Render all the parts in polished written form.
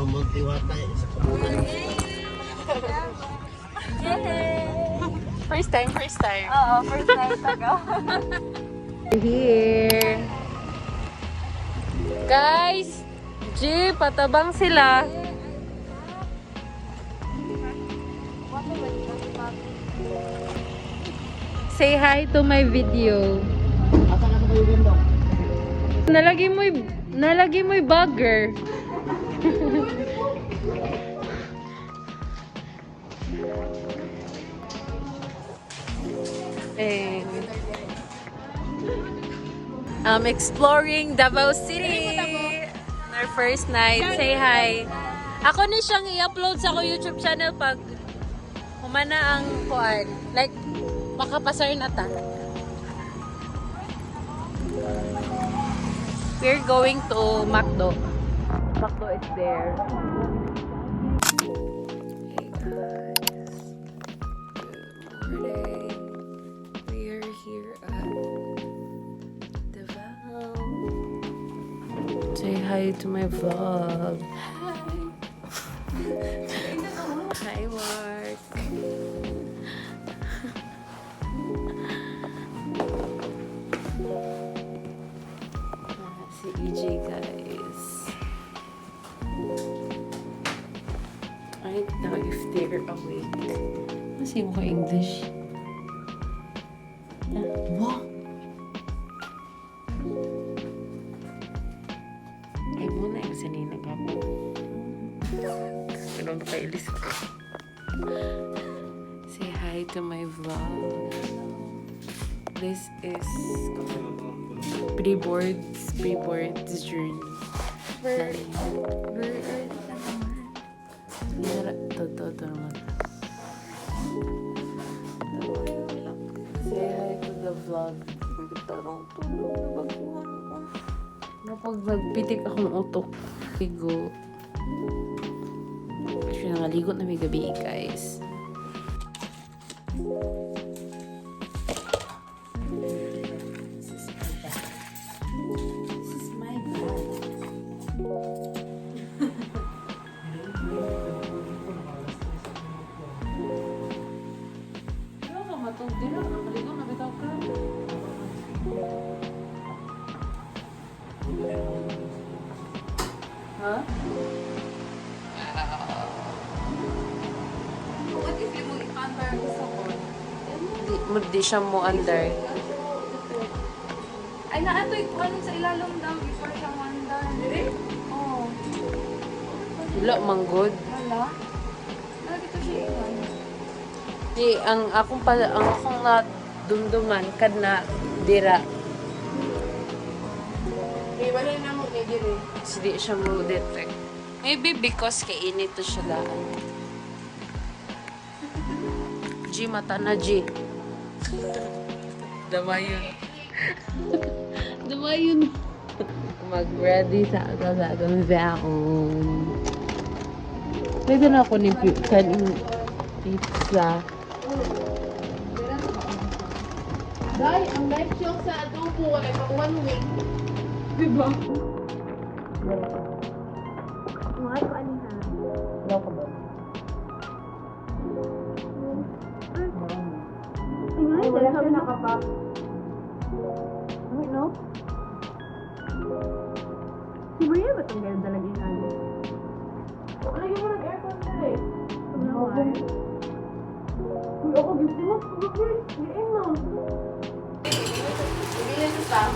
mamagtiwatay sa kabunan. First time, first time. Oo, first time taga. Here. Guys, G, patabang sila. Say hi to my video. Asa na kayo window? Nalagi mo'y bugger. Exploring Davao City. Our first night. Say hi. Ako ni siyang i-upload sa ako YouTube channel pag humana ang kuan. Like, makapasar na ta. We're going to Macdo. Macdo is there. Hey guys. Good morning. We are here at Davao. Say hi to my vlog. Hi Mark. Si EJ guys. I don't know if they're awake. Masih mo ko English. What? Ay muna yung sanina ka po. Ganun pa kailis ko. Say hi to my vlog. This is pre-boards journey. Where Say hi to the vlog. Kapag nagpitik akong utok, ligo. Actually, nangaligo na may gabi, guys. Ha? What if you mag-under sa board? Di siya mo under. Ay, naatoy ko ano sa ilalong daw before siya mandar. Really? Oo. Wala, manggod. Wala? Dito siya iwan. Di, ang akong na dumduman, kad na dira. Wala na mo ni Diri. Di siya mo detect. Maybe because kainit to siya daan. G, mata na G. Damayon. Damayon. Mag-ready sa agagang vacuum. Pwede na ako ni kanin pizza. Dahil, ang life show sa atong po, wala pang 1 week. Diba? Mga ko anihan. Wala ka ba? Ay, wala kami nakapap. No? Si Maria ba itong ganda talagang ano? Lagi mo nag-aircon na eh. Why? Uy, ako gusto mo. Giin mo. Ibilin mo sa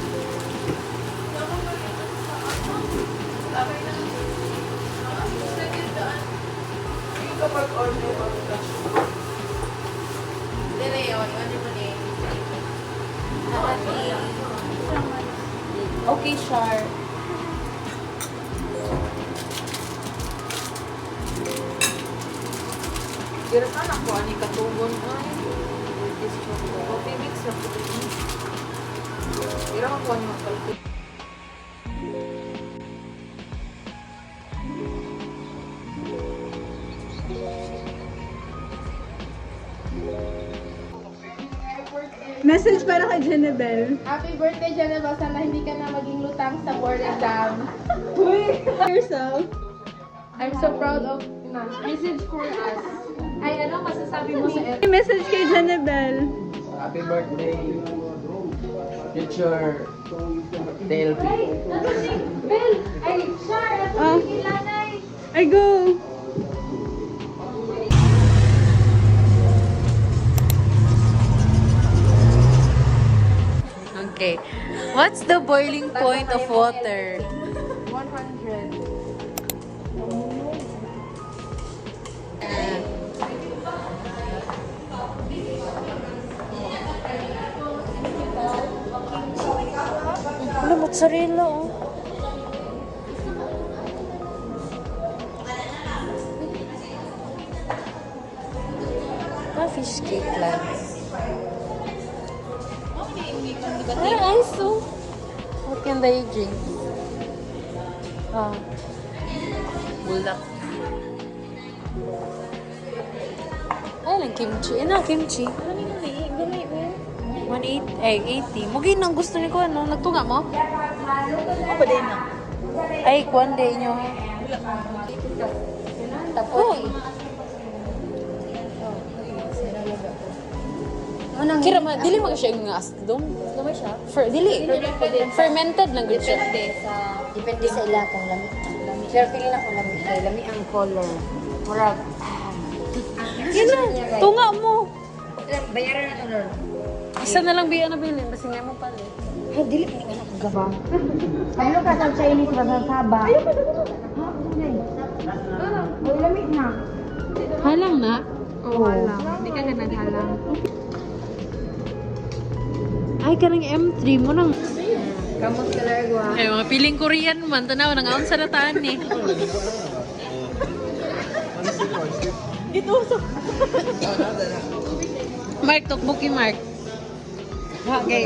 kapag order mo dili yun, order mo din. Okay, Char. Kira ka na ko, ani katugon ay. Okay, mix na po. Kira ka ko, ani magkalpit. Message para kay Jenebel. Happy birthday, Jennifer. Sana hindi ka na maging lutang sa board exam. Uy! Yourself. I'm so proud of message for us. Ay, ano masasabi mo sa message kay Janabel? Happy birthday, future DLP. Bel! Ay, Char! Ito yung ilanay! I go! Okay. What's the boiling point of water? 100. Ano, mozzarella, oh. Fish cake lang. Ay, ice, oh. What can they drink? Ah. Bulak. Ay, lang kimchi. Ano, kimchi? 180. Mugin ang gusto ni ko, ano? Nagtunga mo? Apa din na? Ay, kuwan day nyo. Tapos. Kira ma, dili mo siya yung asdom. Naman siya? Dili. Fermented na good siya. Depende sa ila kung lami. Sure, pili na kung lami. Kaya lami ang color. Murag. Yun na, tunga mo. Bayaran na ito, Lord. Isa na lang biya na bilhin. Basta nga mo pala. Ay, dili pa nga nakagaba. Ano ka sa Chinese ba sa Saba? Ha? Ay, lami na. Halang na. Oo, halang. Hindi ka na naghalang. Ay, karang M3 mo nang. Kamot ka largo Ay, mga piling Korean man. Tanaw, nangaon sa lataan eh. Gitusok. Mark, tukbuki Mark. Okay.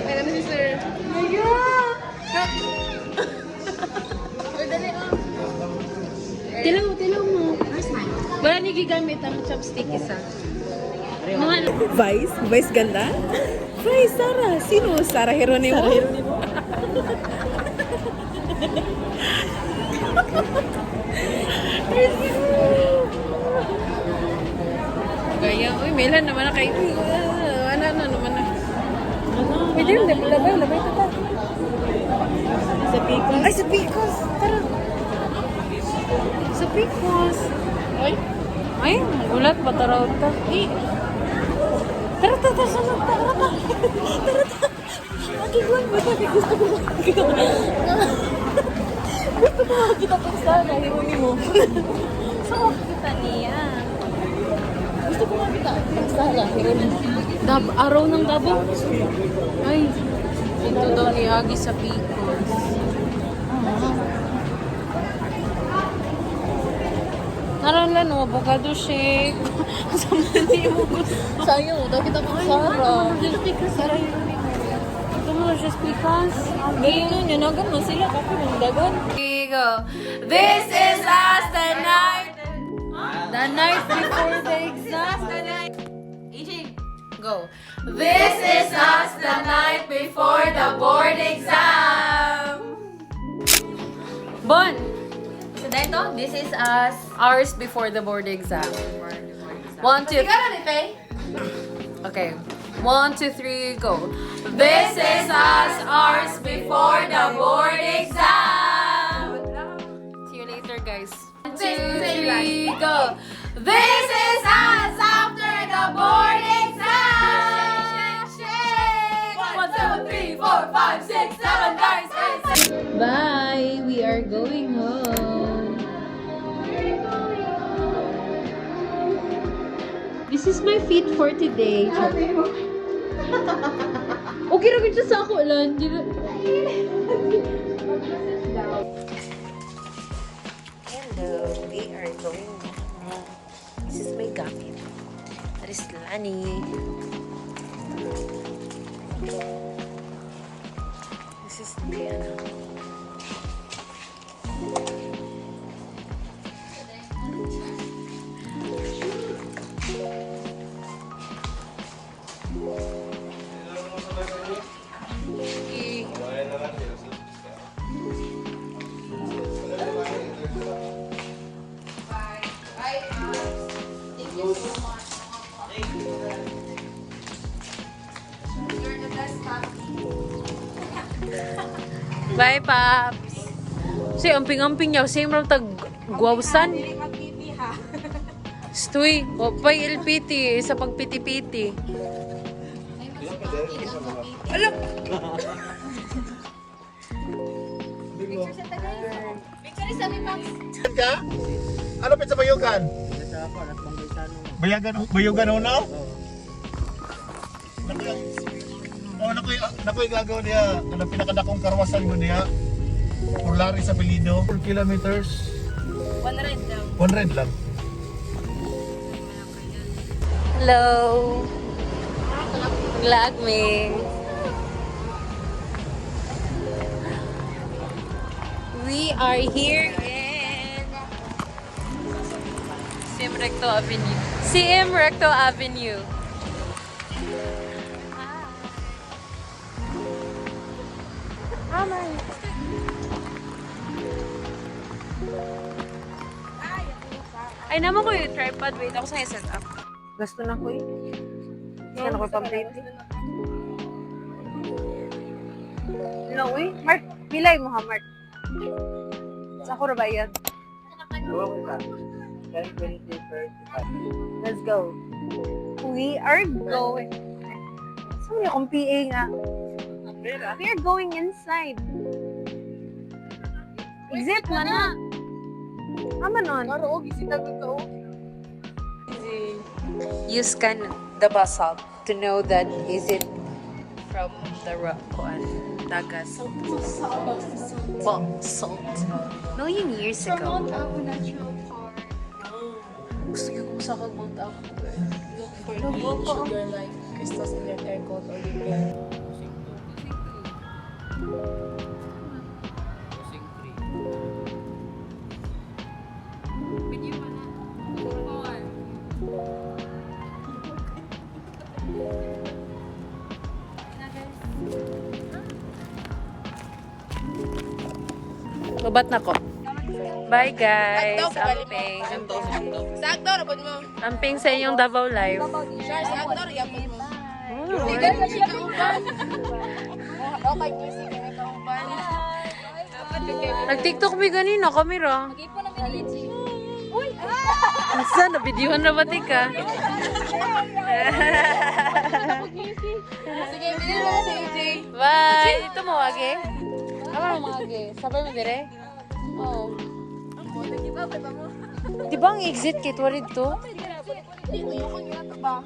Ay, ano si sir? Tilaw mo. Wala ni gigamit ang chopstick isa. Mga Vice ganda? Vice, Sarah. Sino? Sarah Geronimo? Sarah Geronimo. Gaya, uy, Melan naman na kayo. Ano naman na. Pwede yun, labay ito ta. Sa Picos. Ay, sa Picos! Tara! Sa Picos! Ay, magulat ba taraw ta? Tara, sunod ta! Tara! Makiguan ba tayo? Gusto ko makikita. Gusto ko makikita kung saan. Hiruni mo. Gusto ko makikita niya. Gusto ko makikita kung saan. Hiruni mo. Araw ng Davao. Ay, ito daw ni Agi sa Picos. Naran lang, no, avocado shake. Sa mani mo gusto. Sayang, daw kita kung Sarah. Sarah yun. Ito mo lang siya speakers. Ganyan yun, nagan mo sila. Kapag mong dagan. Here we go. This is us the night. The night before the exam. EJ, go. This is us the night before the board exam. Bon. So, dito, this is us. Hours before the board exam. 1, 2, okay. 1, 2, 3, go. This is us, hours before the board exam. See you later, guys. 1, 2, 3, go. This is us after the board exam. Shake. 1, 2, 3, 4, 5, 6, 7, guys. Bye. We are going home. This is my feet for today. Okay ra gid sa ako lang. Hello, we are going home. This is my gamit. That is Lani. This is Diana. Bye, Paps. Si amping-amping niya. Same raw tag guwawsan. Stoy. O, pa'y LPT. Sa pagpiti-piti. Ka? Ano pa sa bayugan? Bayugan unaw? Oh, nakoy gagaw niya. Ano pinakadakong karwasan mo niya? Pulari sa Pilido. 4 kilometers. 100 lang. 100 lang. Hello. Vlog me. We are here in CM Recto Avenue. CM Recto Avenue. Ay, naman ko yung tripod. Wait, ako sa set up. Gasto na ko eh. Gusto na ko pang-plate. No, uy. Mark, pilay mo ha, Mark. Sa ko ba yan? Let's go. We are going. Sorry, akong PA nga. We are going inside. Exit man na. Ama nun. You scan the basalt to know that is it from the rock dagat basalt. Million years ago. Gusto ko kung sa Mount Apo. Look for the sugar like crystals in your hair coat or you can Lubat na ko. Bye guys. Amping. Sakto, rapod mo. Amping sa inyong Davao Live. Sure, sakto, yapon mo. Oh, Hindi ka siya kauban. Okay, music ka kauban. nag-TikTok mi ganina, kamera. Mag-ipo na minilitsi. Uy! Asa, na-videohan na ba ka? Sige, bilhin mo na si AJ. Bye! Ito mo, Age. Ano mo, Age? Sabay mo dire? Oo. Di ba ang exit kit? What ito? Tuyukon yun ito ba?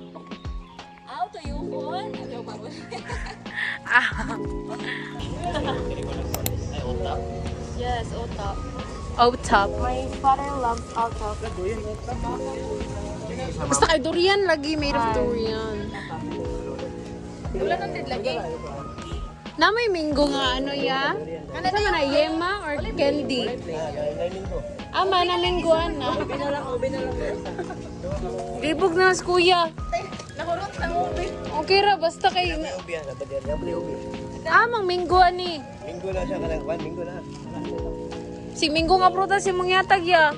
Tuyukon? Ah. Yes, otap. Oh, top. My father loves otap. Basta kay durian lagi, made of durian. Wala nang lagi. Na may minggo nga ano ya? Ano man na yema or candy? Ama na minggoan na. Libog na si kuya. Nahurot na ubi. Okay ra basta kay amang minggoan ni. Minggo na siya kanang minggo na. Si minggo nga prutas si mong yatag ya.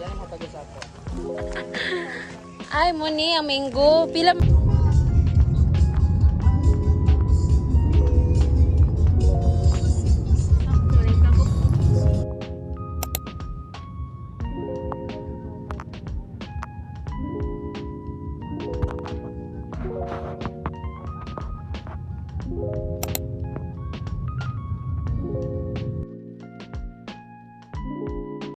Ay mo ni ang minggo. Pila